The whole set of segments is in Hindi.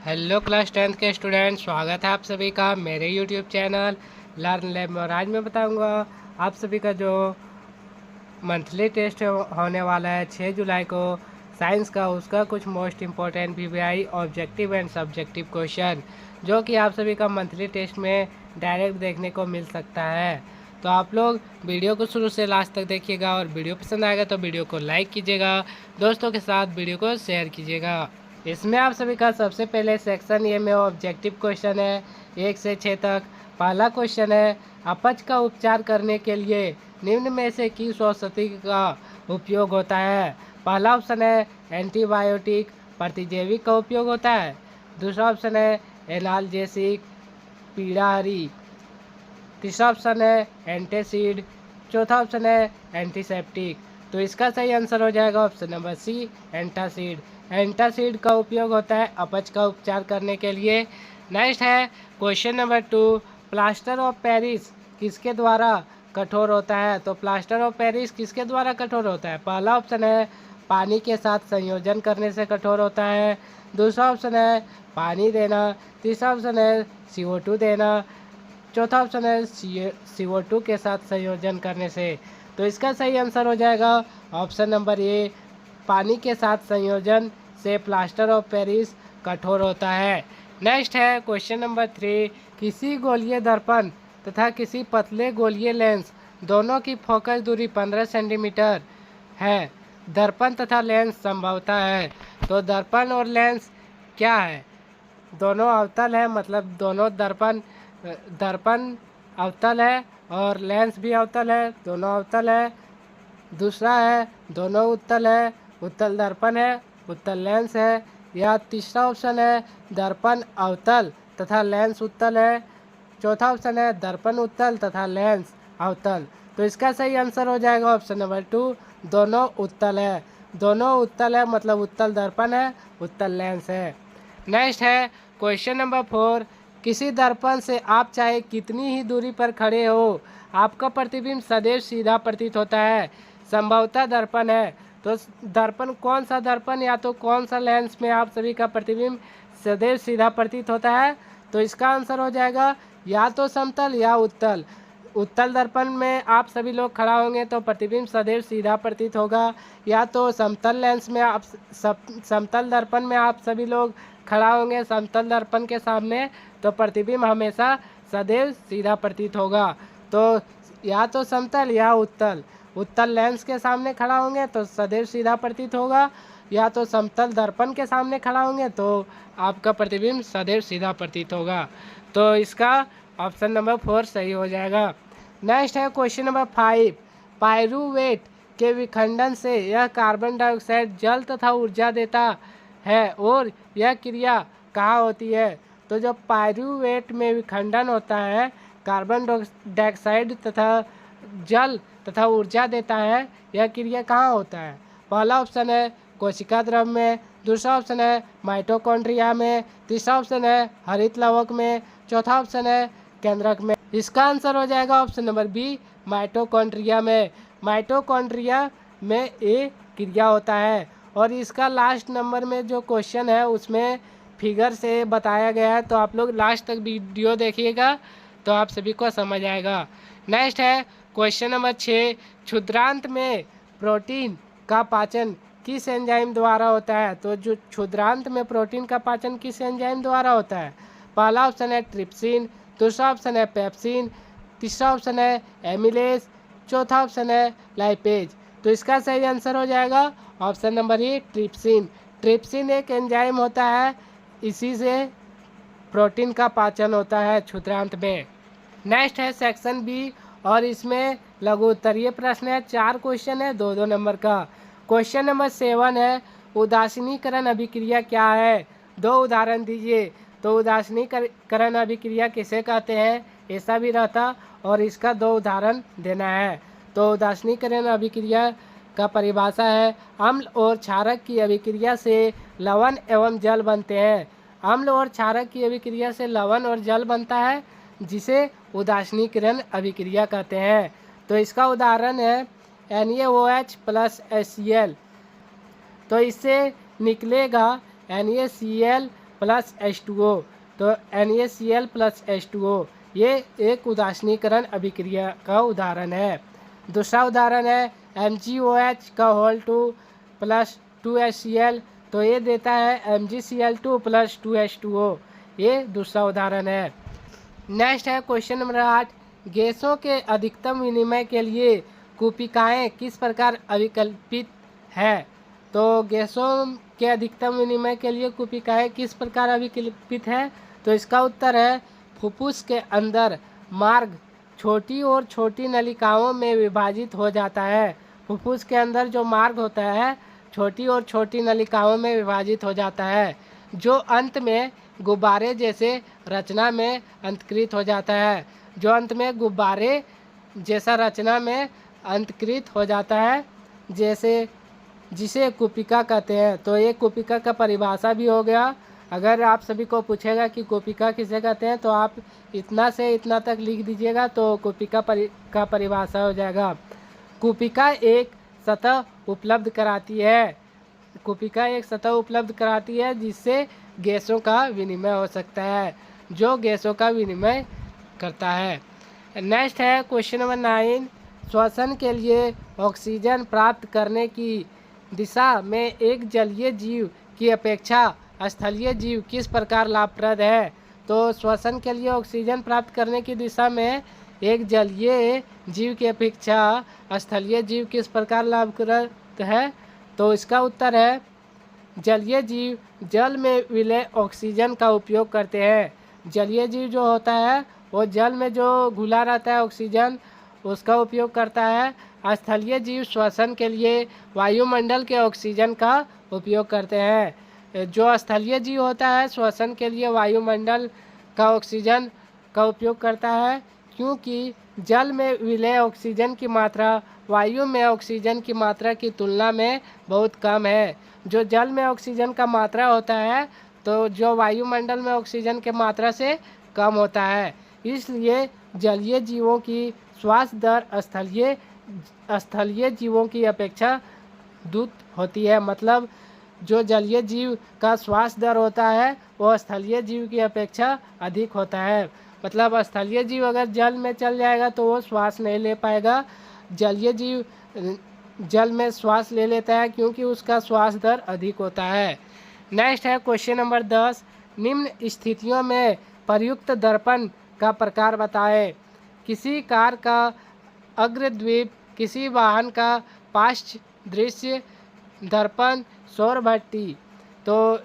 हेलो क्लास 10th के स्टूडेंट, स्वागत है आप सभी का मेरे यूट्यूब चैनल लर्न लैब में। और आज मैं बताऊंगा आप सभी का जो मंथली टेस्ट होने वाला है 6 जुलाई को साइंस का, उसका कुछ most important VVI objective and subjective question जो कि आप सभी का मंथली टेस्ट में डायरेक्ट देखने को मिल सकता है। तो आप लोग वीडियो को शुरू से लास्ट तक देखिएगा और वीडियो पसंद आएगा तो वीडियो को लाइक कीजिएगा, दोस्तों के साथ वीडियो को शेयर कीजिएगा। इसमें आप सभी का सबसे पहले सेक्शन ए में ऑब्जेक्टिव क्वेश्चन है 1 से 6 तक। पहला क्वेश्चन है, अपच का उपचार करने के लिए निम्न में से किस औषधि का उपयोग होता है। पहला ऑप्शन है एंटीबायोटिक प्रतिजैविक का उपयोग होता है। दूसरा ऑप्शन है एनाल्जेसिक पीड़ाहारी। तीसरा ऑप्शन है एंटीसीड। चौथा ऑप्शन है एंटीसेप्टिक। तो इसका सही आंसर हो जाएगा option number C, antacid. Antacid का उपयोग होता है अपच का उपचार करने के लिए। नेक्स्ट है question number 2, plaster of Paris किसके द्वारा कठोर होता है। तो प्लास्टर ऑफ पेरिस किसके द्वारा कठोर होता है। पहला ऑप्शन है पानी के साथ संयोजन करने से कठोर होता है। दूसरा ऑप्शन है पानी देना। तीसरा ऑप्शन है CO2 देना। चौथा ऑप्शन है CO2 के साथ संयोजन करने से। तो इसका सही आंसर हो जाएगा ऑप्शन नंबर ए, पानी के साथ संयोजन से प्लास्टर ऑफ पेरिस कठोर होता है। नेक्स्ट है क्वेश्चन नंबर 3, किसी गोलीय दर्पण तथा किसी पतले गोलीय लेंस दोनों की फोकस दूरी 15 सेंटीमीटर है। दर्पण तथा लेंस संभवतः है। तो दर्पण और लेंस क्या है, दोनों अवतल है, मतलब दोनों दर्पण अवतल है और लेंस भी अवतल है, दोनों अवतल है। दूसरा है दोनों उत्तल है, उत्तल दर्पण है, उत्तल लेंस है। या तीसरा ऑप्शन है दर्पण अवतल तथा लेंस उत्तल है। चौथा ऑप्शन है दर्पण उत्तल तथा लेंस अवतल। तो इसका सही आंसर हो जाएगा ऑप्शन नंबर 2, दोनों उत्तल है। दोनों उत्तल है मतलब उत्तल दर्पण है, उत्तल लेंस है। नेक्स्ट है क्वेश्चन नंबर 4, किसी दर्पण से आप चाहे कितनी ही दूरी पर खड़े हो आपका प्रतिबिंब सदैव सीधा प्रतीत होता है। संभवतः दर्पण है। तो दर्पण कौन सा दर्पण या तो कौन सा लेंस में आप सभी का प्रतिबिंब सदैव सीधा प्रतीत होता है। तो इसका आंसर हो जाएगा या तो समतल या उत्तल। उत्तल दर्पण में आप सभी लोग खड़ा होंगे तो प्रतिबिंब सदैव सीधा प्रतीत होगा, या तो समतल लेंस में आप समतल दर्पण में आप सभी लोग खड़ा होंगे समतल दर्पण के सामने तो प्रतिबिंब हमेशा सदैव सीधा प्रतीत होगा। तो या तो समतल या उत्तल। उत्तल लेंस के सामने खड़ा होंगे तो सदैव सीधा प्रतीत होगा, या तो समतल दर्पण के सामने खड़ा होंगे तो आपका प्रतिबिंब सदैव सीधा प्रतीत होगा। तो इसका ऑप्शन नंबर 4 सही हो जाएगा। नेक्स्ट है क्वेश्चन नंबर 5, पाइरूवेट के विखंडन से यह कार्बन डाइऑक्साइड जल तथा ऊर्जा देता है और यह क्रिया कहाँ होती है। तो जो पाइरूवेट में विखंडन होता है कार्बन डाइऑक्साइड तथा जल तथा ऊर्जा देता है, यह क्रिया कहाँ होता है। पहला ऑप्शन है कोशिका द्रव में। दूसरा ऑप्शन है माइटोकॉन्ड्रिया में। तीसरा ऑप्शन है हरित लवक में। चौथा ऑप्शन है केंद्रक में। इसका आंसर हो जाएगा ऑप्शन नंबर बी, माइटोकॉन्ड्रिया में। माइटोकॉन्ड्रिया में ये क्रिया होता है। और इसका लास्ट नंबर में जो क्वेश्चन है उसमें फिगर से बताया गया है, तो आप लोग लास्ट तक वीडियो देखिएगा तो आप सभी को समझ आएगा। नेक्स्ट है क्वेश्चन नंबर 6, क्षुद्रांत में प्रोटीन का पाचन किस एंजाइम द्वारा होता है। तो जो क्षुद्रांत में प्रोटीन का पाचन किस एंजाइम द्वारा होता है। पहला ऑप्शन है ट्रिप्सिन। दूसरा ऑप्शन है पेप्सिन। तीसरा ऑप्शन है एमिलेज। चौथा ऑप्शन है लाइपेज। तो इसका सही आंसर हो जाएगा option number A, trypsin. Trypsin एक एंजाइम होता है, इसी से प्रोटीन का पाचन होता है क्षुद्रांत में। नेक्स्ट है सेक्शन बी और इसमें लघु उत्तरीय प्रश्न है, 4 क्वेश्चन है 2-2 नंबर का। क्वेश्चन नंबर 7 है, उदासीनीकरण अभिक्रिया क्या है, 2 उदाहरण दीजिए। तो उदासीनीकरण अभिक्रिया किसे कहते हैं ऐसा भी रहता और इसका 2 उदाहरण देना है। तो उदासीनीकरण अभिक्रिया का परिभाषा है, अम्ल और क्षारक की अभिक्रिया से लवण एवं जल बनते हैं। अम्ल और क्षारक की अभिक्रिया से लवण और जल बनता है जिसे उदासीनीकरण अभिक्रिया कहते हैं। तो इसका उदाहरण है NaOH + HCl। तो इससे निकलेगा NaCl प्लस H2O। तो NaCl प्लस H2O ये एक उदासीनीकरण अभिक्रिया का उदाहरण है। दूसरा उदाहरण है MgOH का होल 2 प्लस 2HCl। तो ये देता है MgCl2 प्लस 2H2O। ये दूसरा उदाहरण है। नेक्स्ट है क्वेश्चन नंबर 8, गैसों के अधिकतम विनिमय के लिए कूपिकाएँ किस प्रकार अविकल्पित है। तो गैसों के अधिकतम विनिमय के लिए कूपिकाएँ किस प्रकार अविकल्पित है। तो इसका उत्तर है फुफ्फुस के अंदर मार्ग छोटी और छोटी नलिकाओं में विभाजित हो जाता है। फुफ्फुस के अंदर जो मार्ग होता है छोटी और छोटी नलिकाओं में विभाजित हो जाता है, जो अंत में गुब्बारे जैसे रचना में अंतकृत हो जाता है। जो अंत में गुब्बारे जैसा रचना में अंतकृत हो जाता है, जैसे जिसे कूपिका कहते हैं। तो ये कूपिका का परिभाषा भी हो गया। अगर आप सभी को पूछेगा कि कूपिका किसे कहते हैं तो आप इतना से इतना तक लिख दीजिएगा तो कूपिका का परिभाषा हो जाएगा। कूपिका एक सतह उपलब्ध कराती है। कूपिका एक सतह उपलब्ध कराती है जिससे गैसों का विनिमय हो सकता है, जो गैसों का विनिमय करता है। नेक्स्ट है क्वेश्चन नंबर 9, श्वसन के लिए ऑक्सीजन प्राप्त करने की दिशा में एक जलीय जीव की अपेक्षा स्थलीय जीव किस प्रकार लाभप्रद है। तो श्वसन के लिए ऑक्सीजन प्राप्त करने की दिशा में एक जलीय जीव की अपेक्षा स्थलीय जीव किस प्रकार लाभप्रद है। तो इसका उत्तर है जलीय जीव जल में विलय ऑक्सीजन का उपयोग करते हैं। जलीय जीव जो होता है वो जल में जो घुला रहता है ऑक्सीजन उसका उपयोग करता है। स्थलीय जीव श्वसन के लिए वायुमंडल के ऑक्सीजन का उपयोग करते हैं। जो स्थलीय जीव होता है श्वसन के लिए वायुमंडल का ऑक्सीजन का उपयोग करता है, क्योंकि जल में विलय ऑक्सीजन की मात्रा वायु में ऑक्सीजन की मात्रा की तुलना में बहुत कम है। जो जल में ऑक्सीजन का मात्रा होता है तो जो वायुमंडल में ऑक्सीजन के मात्रा से कम होता है, इसलिए जलीय जीवों की श्वास दर स्थलीय जीवों की अपेक्षा द्रुत होती है। मतलब जो जलीय जीव का श्वास दर होता है वो स्थलीय जीव की अपेक्षा अधिक होता है। मतलब स्थलीय जीव अगर जल में चल जाएगा तो वो श्वास नहीं ले पाएगा। जलीय जीव जल में श्वास ले लेता है क्योंकि उसका श्वास दर अधिक होता है। नेक्स्ट है क्वेश्चन नंबर 10, निम्न स्थितियों में प्रयुक्त दर्पण का प्रकार बताएं। किसी कार का अग्रद्वीप, किसी वाहन का पार्श्व दृश्य दर्पण, सौर भट्टी। तो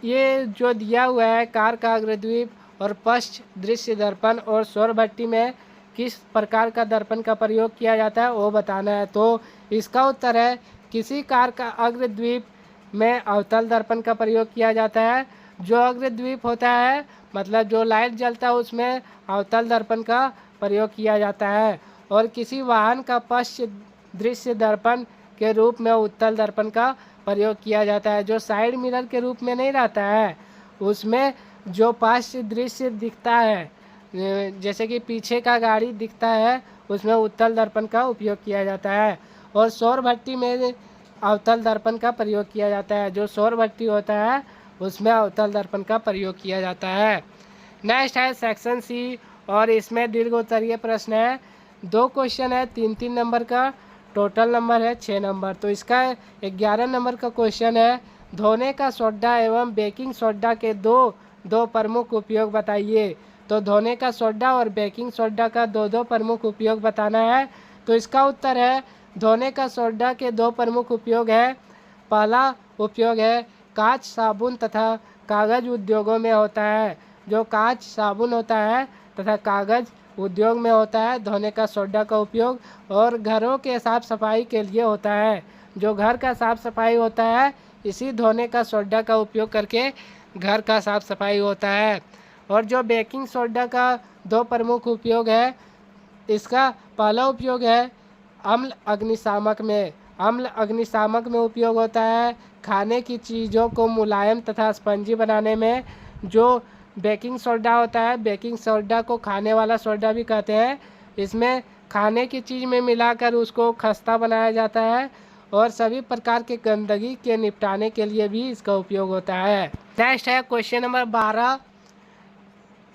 ये जो दिया हुआ है कार का अग्रद्वीप और पश्च दृश्य दर्पण और सौर भट्टी में किस प्रकार का दर्पण का प्रयोग किया जाता है वो बताना है। तो इसका उत्तर है किसी कार का अग्रद्वीप में अवतल दर्पण का प्रयोग किया जाता है। जो अग्रद्वीप होता है मतलब जो लाइट जलता है उसमें अवतल दर्पण का प्रयोग किया जाता है। और किसी वाहन का पश्च दृश्य दर्पण के रूप में उत्तल दर्पण का प्रयोग किया जाता है। जो साइड मिरर के रूप में नहीं रहता है उसमें जो पार्श्व दृश्य दिखता है, जैसे कि पीछे का गाड़ी दिखता है, उसमें उत्तल दर्पण का उपयोग किया जाता है। और सौर भट्टी में अवतल दर्पण का प्रयोग किया जाता है। जो सौर भट्टी होता है उसमें अवतल दर्पण का प्रयोग किया जाता है। नेक्स्ट है सेक्शन सी और इसमें दीर्घ उत्तरीय प्रश्न है। 2 क्वेश्चन है, 3-3 नंबर का, टोटल नंबर है 6 नंबर। तो इसका 11 नंबर का क्वेश्चन है, धोने का सोडा एवं बेकिंग सोडा के दो प्रमुख उपयोग बताइए। तो धोने का सोडा और बेकिंग सोडा का दो प्रमुख उपयोग बताना है। तो इसका उत्तर है धोने का सोडा के 2 प्रमुख उपयोग है। पहला उपयोग है कांच, साबुन तथा कागज उद्योगों में होता है। जो कांच, साबुन होता है तथा कागज उद्योग में होता है धोने का सोडा का उपयोग। और घरों के साफ सफाई के लिए होता है। जो घर का साफ सफाई होता है इसी धोने का सोडा का उपयोग करके घर का साफ सफाई होता है। और जो बेकिंग सोडा का 2 प्रमुख उपयोग है, इसका पहला उपयोग है अम्ल अग्निशामक में। अम्ल अग्निशामक में उपयोग होता है खाने की चीज़ों को मुलायम तथा स्पंजी बनाने में। जो बेकिंग सोडा होता है, बेकिंग सोडा को खाने वाला सोडा भी कहते हैं। इसमें खाने की चीज़ में मिलाकर उसको खस्ता बनाया जाता है और सभी प्रकार के गंदगी के निपटाने के लिए भी इसका उपयोग होता है। नेक्स्ट है क्वेश्चन नंबर 12।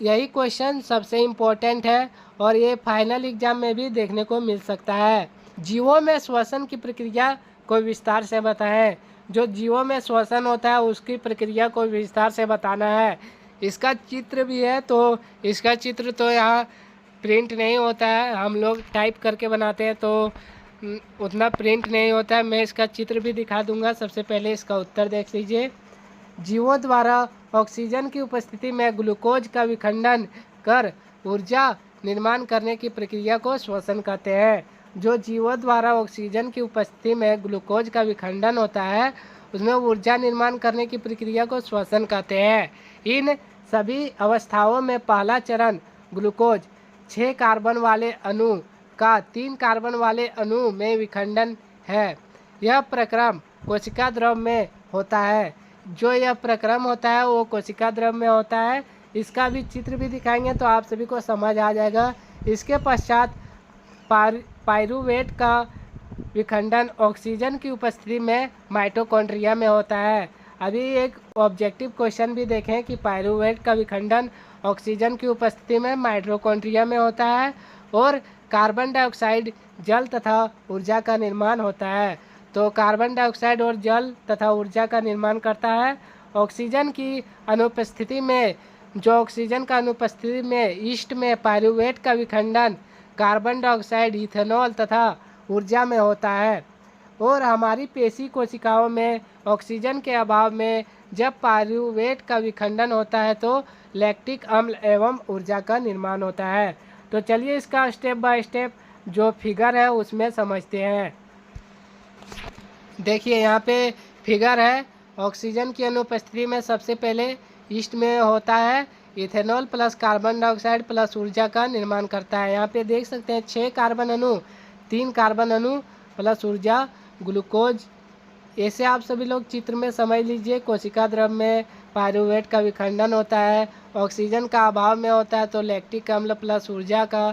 यही क्वेश्चन सबसे इम्पोर्टेंट है और ये फाइनल एग्जाम में भी देखने को मिल सकता है। जीवों में श्वसन की प्रक्रिया को विस्तार से बताएं। जो जीवों में श्वसन होता है उसकी प्रक्रिया को विस्तार से बताना है। इसका चित्र भी है, तो इसका चित्र तो यहाँ प्रिंट नहीं होता है, हम लोग टाइप करके बनाते हैं तो उतना प्रिंट नहीं होता है। मैं इसका चित्र भी दिखा दूंगा। सबसे पहले इसका उत्तर देख लीजिए। जीवों द्वारा ऑक्सीजन की उपस्थिति में ग्लूकोज का विखंडन कर ऊर्जा निर्माण करने की प्रक्रिया को श्वसन कहते हैं। जो जीवों द्वारा ऑक्सीजन की उपस्थिति में ग्लूकोज का विखंडन होता है उसमें ऊर्जा निर्माण करने की प्रक्रिया को श्वसन कहते हैं। इन सभी अवस्थाओं में पहला चरण ग्लूकोज 6 कार्बन वाले अणु का 3 कार्बन वाले अणु में विखंडन है। यह प्रक्रम कोशिका द्रव में होता है। जो यह प्रक्रम होता है वो कोशिका द्रव में होता है। इसका भी चित्र भी दिखाएंगे तो आप सभी को समझ आ जाएगा। इसके पश्चात पाइरूवेट का विखंडन ऑक्सीजन की उपस्थिति में माइटोकॉन्ड्रिया में होता है। अभी एक ऑब्जेक्टिव क्वेश्चन भी देखें कि पाइरूवेट का विखंडन ऑक्सीजन की उपस्थिति में माइटोकॉन्ड्रिया में होता है और कार्बन डाइऑक्साइड जल तथा ऊर्जा का निर्माण होता है। तो कार्बन डाइऑक्साइड और जल तथा ऊर्जा का निर्माण करता है। ऑक्सीजन की अनुपस्थिति में ऑक्सीजन का अनुपस्थिति में ईस्ट में पाइरूवेट का विखंडन कार्बन डाइऑक्साइड, इथेनॉल तथा ऊर्जा में होता है। और हमारी पेशी कोशिकाओं में ऑक्सीजन के अभाव में जब पाइरूवेट का विखंडन होता है तो लैक्टिक अम्ल एवं ऊर्जा का निर्माण होता है। तो चलिए इसका स्टेप बाय स्टेप जो फिगर है उसमें समझते हैं। देखिए यहाँ पे फिगर है। ऑक्सीजन की अनुपस्थिति में सबसे पहले ईस्ट में होता है ethanol plus carbon dioxide plus ऊर्जा का निर्माण करता है। यहाँ पे देख सकते हैं 6 कार्बन अणु, 3 कार्बन अणु प्लस ऊर्जा ग्लूकोज। ऐसे आप सभी लोग चित्र में समझ लीजिए। कोशिका द्रव में पाइरूवेट का विखंडन होता है, ऑक्सीजन का अभाव में होता है तो लैक्टिक अम्ल प्लस ऊर्जा का।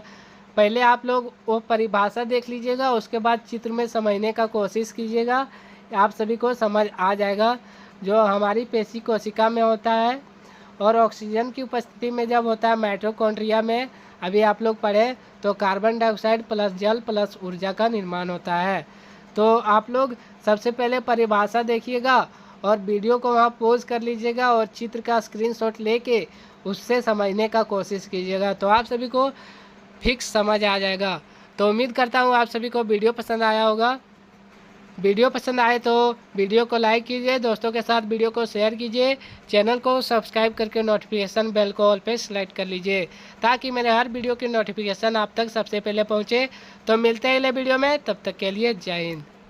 पहले आप लोग वो परिभाषा देख लीजिएगा, उसके बाद चित्र में समझने का कोशिश कीजिएगा। आप सभी को समझ आ जाएगा। जो हमारी पेशी कोशिका में होता है और ऑक्सीजन की उपस्थिति में जब होता है माइटोकॉन्ड्रिया में, अभी आप लोग पढ़े तो कार्बन डाइऑक्साइड प्लस जल प्लस ऊर्जा का निर्माण होता है। तो आप लोग सबसे पहले परिभाषा देखिएगा और वीडियो को वहाँ पॉज कर लीजिएगा और चित्र का स्क्रीनशॉट लेके उससे समझने का कोशिश कीजिएगा। तो आप सभी को फिक्स समझ आ जाएगा। तो उम्मीद करता हूँ आप सभी को वीडियो पसंद आया होगा। वीडियो पसंद आए तो वीडियो को लाइक कीजिए, दोस्तों के साथ वीडियो को शेयर कीजिए, चैनल को सब्सक्राइब करके नोटिफिकेशन बेल को ऑल पे सेलेक्ट कर लीजिए ताकि मेरे हर वीडियो की नोटिफिकेशन आप तक सबसे पहले पहुँचे। तो मिलते हैं अगले वीडियो में, तब तक के लिए जय हिंद।